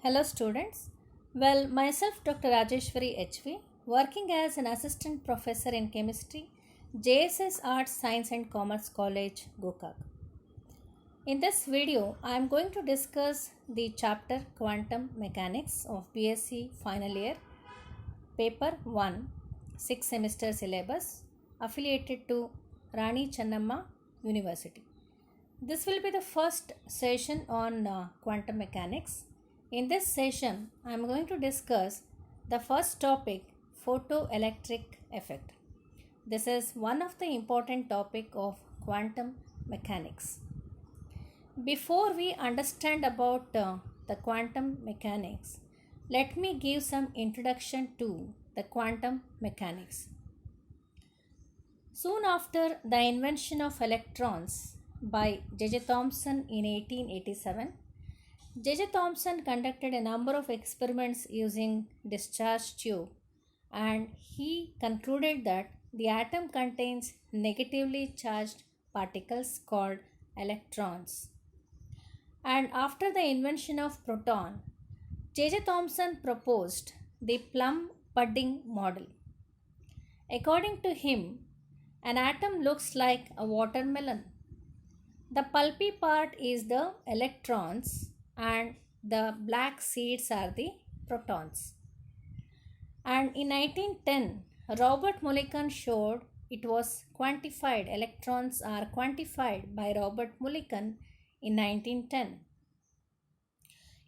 Hello students. Well, myself Dr. Rajeshwari HV, working as an assistant professor in chemistry, JSS Arts, Science and Commerce College, Gokak. In this video, I am going to discuss the chapter Quantum Mechanics of BSc Final Year, Paper 1, 6 semester syllabus, affiliated to Rani Channamma University. This will be the first session on quantum mechanics. In this session, I am going to discuss the first topic, photoelectric effect. This is one of the important topic of quantum mechanics. Before we understand about the quantum mechanics, let me give some introduction to the quantum mechanics. Soon after the invention of electrons by J.J. Thomson in 1887, J.J. Thomson conducted a number of experiments using discharge tube, and he concluded that the atom contains negatively charged particles called electrons. And after the invention of proton, J.J. Thomson proposed the plum pudding model. According to him, an atom looks like a watermelon. The pulpy part is the electrons and the black seeds are the protons. And in 1910, Robert Mulliken showed it was quantified. Electrons are quantified by Robert Mulliken in 1910.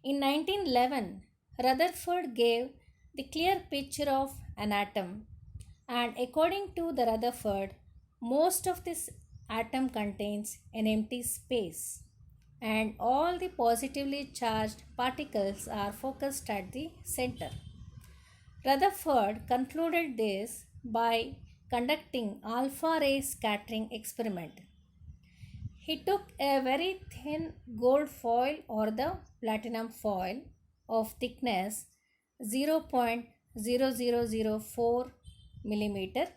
In 1911, Rutherford gave the clear picture of an atom, and according to the Rutherford, most of this atom contains an empty space, and all the positively charged particles are focused at the center. Rutherford concluded this by conducting alpha ray scattering experiment. He took a very thin gold foil or the platinum foil of thickness 0.0004 millimeter,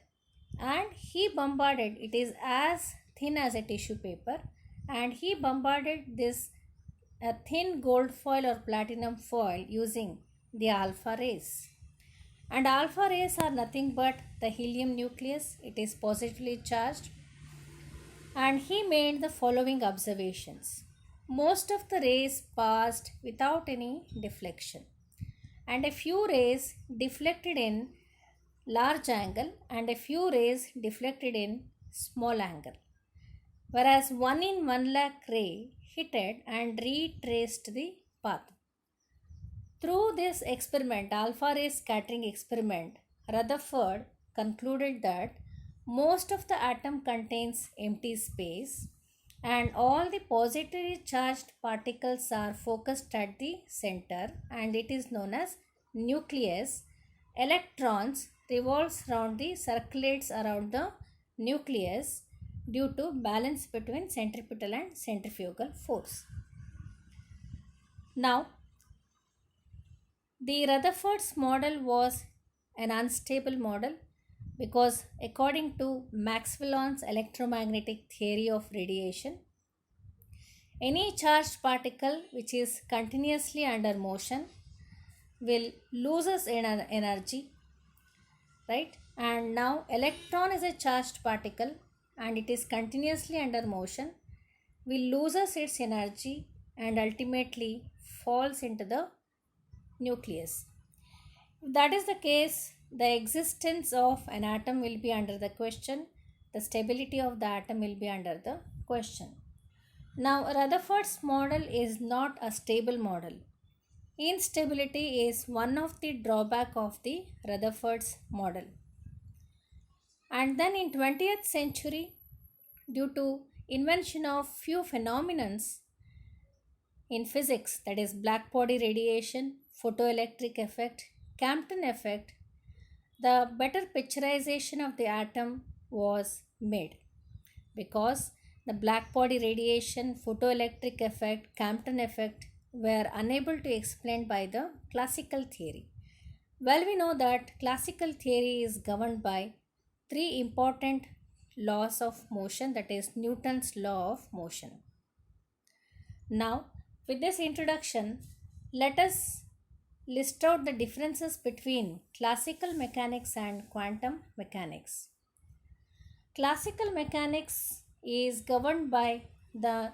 and he bombarded, it is as thin as a tissue paper, and he bombarded this thin gold foil or platinum foil using the alpha rays. And alpha rays are nothing but the helium nucleus, it is positively charged. And he made the following observations. Most of the rays passed without any deflection, and a few rays deflected in large angle and a few rays deflected in small angle, whereas 1 in 1 lakh ray hit it and retraced the path. Through this experiment, alpha ray scattering experiment, Rutherford concluded that most of the atom contains empty space and all the positively charged particles are focused at the center, and it is known as nucleus. Electrons circulates around the nucleus due to balance between centripetal and centrifugal force. Now, the Rutherford's model was an unstable model because according to Maxwell's electromagnetic theory of radiation, any charged particle which is continuously under motion will loses energy, right? And now electron is a charged particle and it is continuously under motion, will loses its energy and ultimately falls into the nucleus. If that is the case, the existence of an atom will be under the question, the stability of the atom will be under the question. Now, Rutherford's model is not a stable model. Instability is one of the drawback of the Rutherford's model. And then in 20th century, due to invention of few phenomenons in physics, that is black body radiation, photoelectric effect, Compton effect, the better picturization of the atom was made, because the black body radiation, photoelectric effect, Compton effect were unable to explain by the classical theory. Well, we know that classical theory is governed by three important laws of motion, that is Newton's law of motion. Now, with this introduction, let us list out the differences between classical mechanics and quantum mechanics. Classical mechanics is governed by the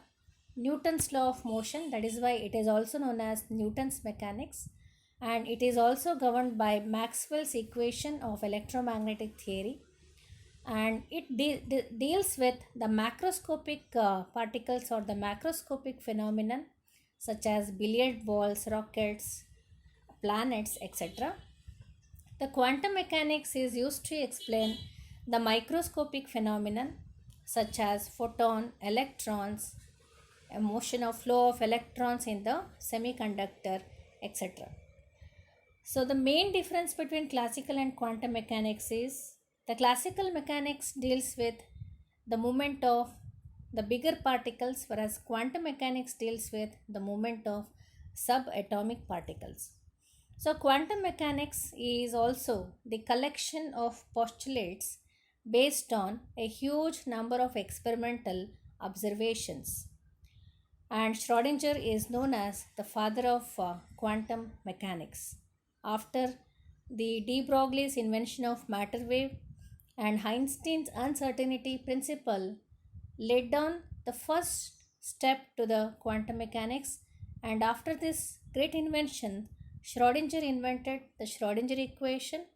Newton's law of motion, that is why it is also known as Newton's mechanics, and it is also governed by Maxwell's equation of electromagnetic theory, and it deals with the macroscopic particles or the macroscopic phenomenon such as billiard balls, rockets, planets, etc. The quantum mechanics is used to explain the microscopic phenomenon such as photon, electrons, a motion of flow of electrons in the semiconductor, etc. So the main difference between classical and quantum mechanics is the classical mechanics deals with the movement of the bigger particles, whereas quantum mechanics deals with the movement of subatomic particles. So quantum mechanics is also the collection of postulates based on a huge number of experimental observations. And Schrödinger is known as the father of quantum mechanics. After the de Broglie's invention of matter wave and Einstein's uncertainty principle laid down the first step to the quantum mechanics, and after this great invention, Schrödinger invented the Schrödinger equation,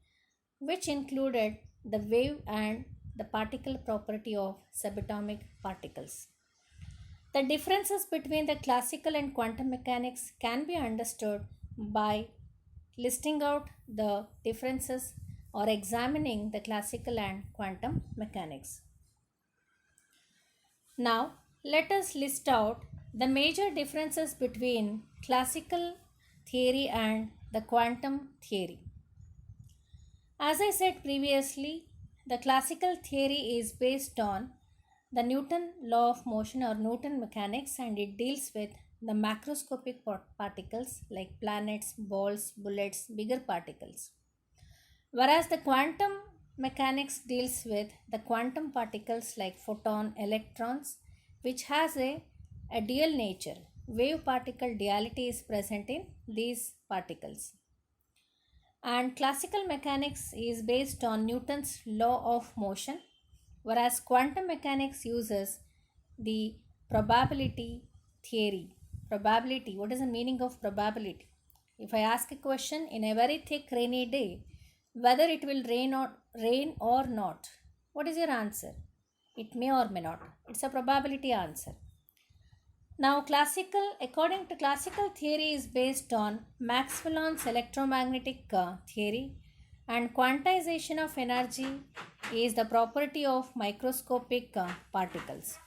which included the wave and the particle property of subatomic particles. The differences between the classical and quantum mechanics can be understood by listing out the differences or examining the classical and quantum mechanics. Now, let us list out the major differences between classical theory and the quantum theory. As I said previously, the classical theory is based on the Newton law of motion or Newton mechanics, and it deals with the macroscopic particles like planets, balls, bullets, bigger particles. Whereas the quantum mechanics deals with the quantum particles like photon, electrons, which has a dual nature. Wave particle duality is present in these particles. And classical mechanics is based on Newton's law of motion, whereas quantum mechanics uses the probability theory. Probability, what is the meaning of probability? If I ask a question in a very thick rainy day, whether it will rain or not, what is your answer? It may or may not. It's a probability answer. Now, according to classical theory is based on Maxwell's electromagnetic theory, and quantization of energy is the property of microscopic particles.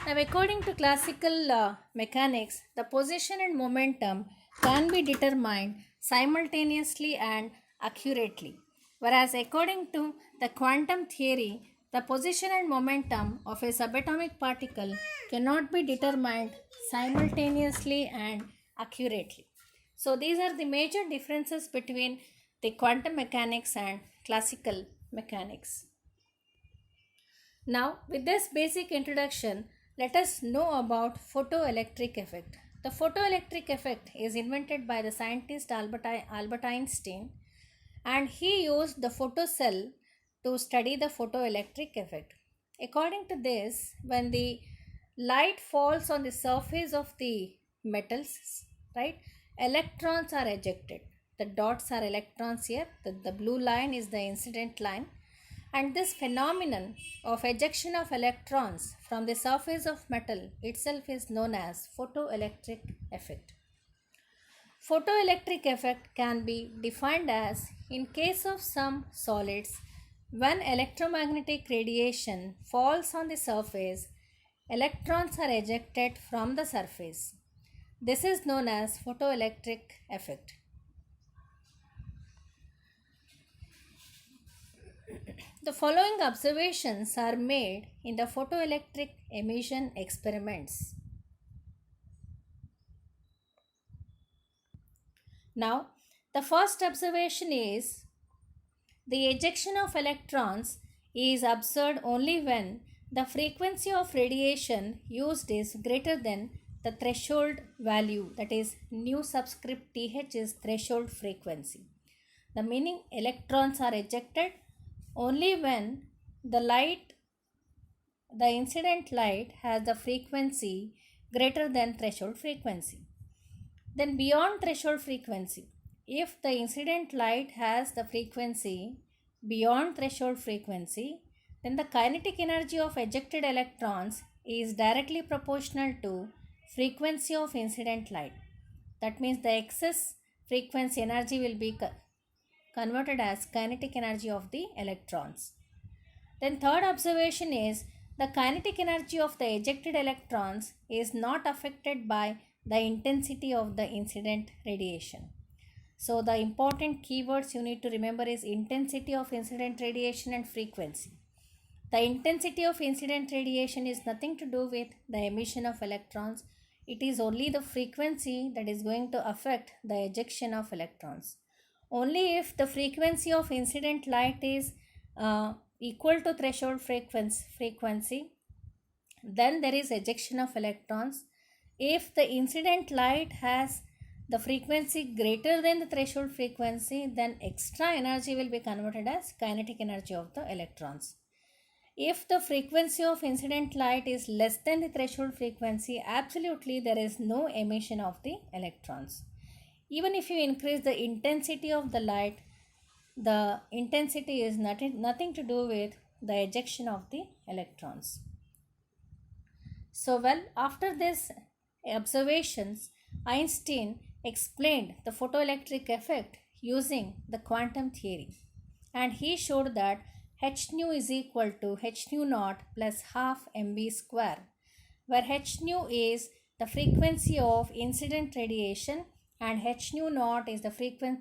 Now, according to classical mechanics, the position and momentum can be determined simultaneously and accurately, whereas according to the quantum theory, the position and momentum of a subatomic particle cannot be determined simultaneously and accurately. So these are the major differences between the quantum mechanics and classical mechanics. Now, with this basic introduction, let us know about photoelectric effect. The photoelectric effect is invented by the scientist Albert Einstein, and he used the photocell to study the photoelectric effect. According to this, when the light falls on the surface of the metals, right, electrons are ejected. The dots are electrons here. The blue line is the incident line. And this phenomenon of ejection of electrons from the surface of metal itself is known as photoelectric effect. Photoelectric effect can be defined as, in case of some solids, when electromagnetic radiation falls on the surface, electrons are ejected from the surface. This is known as photoelectric effect. The following observations are made in the photoelectric emission experiments. Now, the first observation is the ejection of electrons is observed only when the frequency of radiation used is greater than the threshold value, that is nu subscript Th is threshold frequency. The meaning electrons are ejected only when the incident light has the frequency greater than threshold frequency. Then beyond threshold frequency, if the incident light has the frequency beyond threshold frequency, then the kinetic energy of ejected electrons is directly proportional to frequency of incident light. That means the excess frequency energy will be converted as kinetic energy of the electrons. Then third observation is the kinetic energy of the ejected electrons is not affected by the intensity of the incident radiation. So the important keywords you need to remember is intensity of incident radiation and frequency. The intensity of incident radiation is nothing to do with the emission of electrons. It is only the frequency that is going to affect the ejection of electrons. Only if the frequency of incident light is equal to threshold frequency, then there is ejection of electrons. If the incident light has the frequency greater than the threshold frequency, then extra energy will be converted as kinetic energy of the electrons. If the frequency of incident light is less than the threshold frequency, absolutely there is no emission of the electrons. Even if you increase the intensity of the light, the intensity is nothing to do with the ejection of the electrons. So after this observations, Einstein explained the photoelectric effect using the quantum theory, and he showed that h nu is equal to h nu naught plus half mv square, where h nu is the frequency of incident radiation and h nu naught is the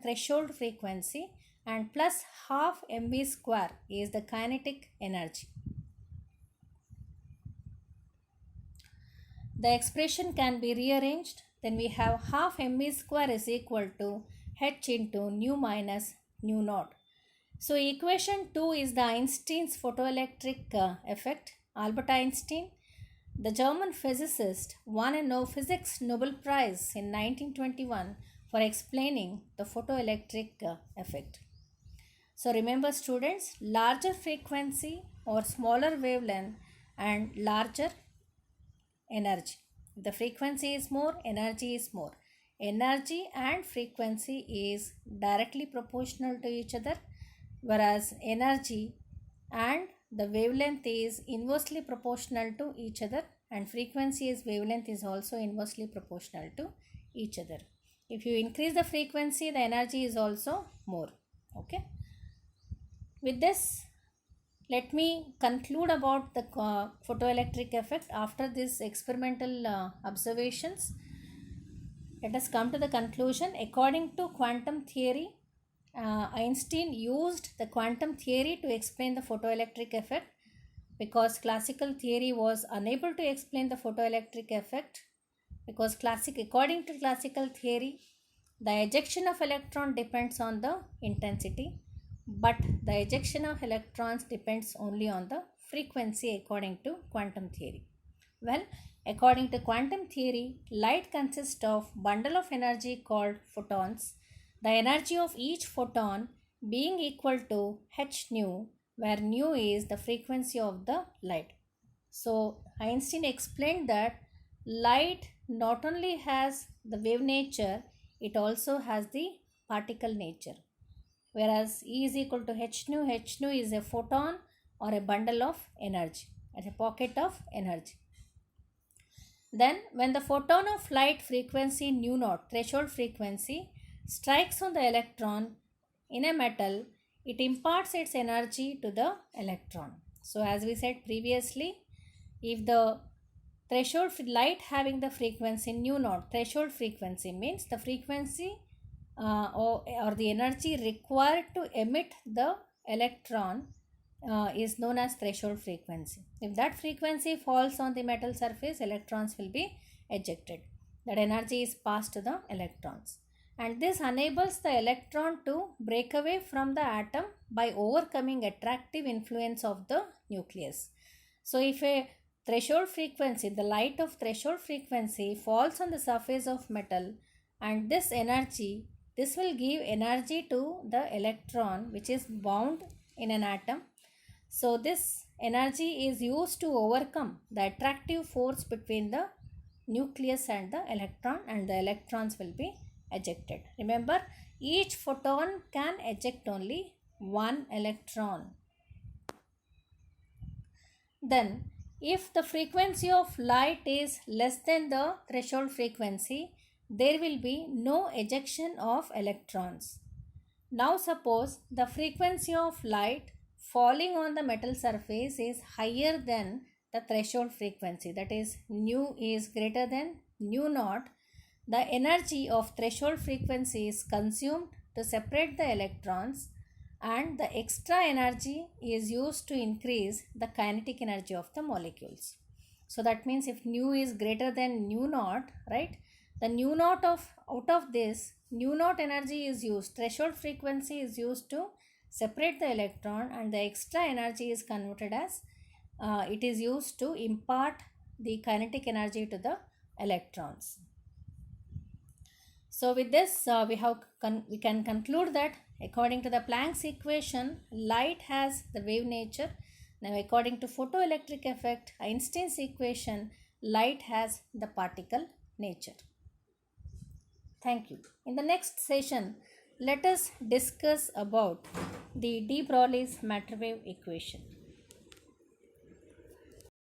threshold frequency, and plus half mv square is the kinetic energy. The expression can be rearranged. Then we have half mv square is equal to h into nu minus nu naught. So equation 2 is the Einstein's photoelectric effect. Albert Einstein, the German physicist, won a physics Nobel Prize in 1921 for explaining the photoelectric effect. So remember students, larger frequency or smaller wavelength and larger energy. If the frequency is more, energy is more. Energy and frequency is directly proportional to each other, whereas energy and the wavelength is inversely proportional to each other, and frequency is wavelength is also inversely proportional to each other. If you increase the frequency, the energy is also more. Okay. With this, let me conclude about the photoelectric effect. After this experimental observations, let us come to the conclusion. According to quantum theory, Einstein used the quantum theory to explain the photoelectric effect, because classical theory was unable to explain the photoelectric effect, because according to classical theory, the ejection of electron depends on the intensity, but the ejection of electrons depends only on the frequency according to quantum theory. Well, according to quantum theory, light consists of bundle of energy called photons, the energy of each photon being equal to h nu, where nu is the frequency of the light. So Einstein explained that light not only has the wave nature, it also has the particle nature. Whereas E is equal to h nu is a photon or a bundle of energy, as a pocket of energy. Then when the photon of light frequency nu naught, threshold frequency, strikes on the electron in a metal, it imparts its energy to the electron. So as we said previously, if the threshold light having the frequency nu naught, threshold frequency means the frequency or the energy required to emit the electron is known as threshold frequency. If that frequency falls on the metal surface, electrons will be ejected. That energy is passed to the electrons, and this enables the electron to break away from the atom by overcoming attractive influence of the nucleus. So if a threshold frequency, the light of threshold frequency falls on the surface of metal, and this will give energy to the electron which is bound in an atom. So this energy is used to overcome the attractive force between the nucleus and the electron, and the electrons will be ejected. Remember, each photon can eject only one electron. Then, if the frequency of light is less than the threshold frequency, there will be no ejection of electrons. Now suppose the frequency of light falling on the metal surface is higher than the threshold frequency, that is nu is greater than nu naught. The energy of threshold frequency is consumed to separate the electrons, and the extra energy is used to increase the kinetic energy of the molecules. So that means if nu is greater than nu naught, right, the nu naught out of this, nu naught energy is used, threshold frequency is used to separate the electron, and the extra energy is converted as it is used to impart the kinetic energy to the electrons. So with this we can conclude that according to the Planck's equation, light has the wave nature. Now according to photoelectric effect, Einstein's equation, light has the particle nature. Thank you. In the next session, let us discuss about the de Broglie's matter wave equation.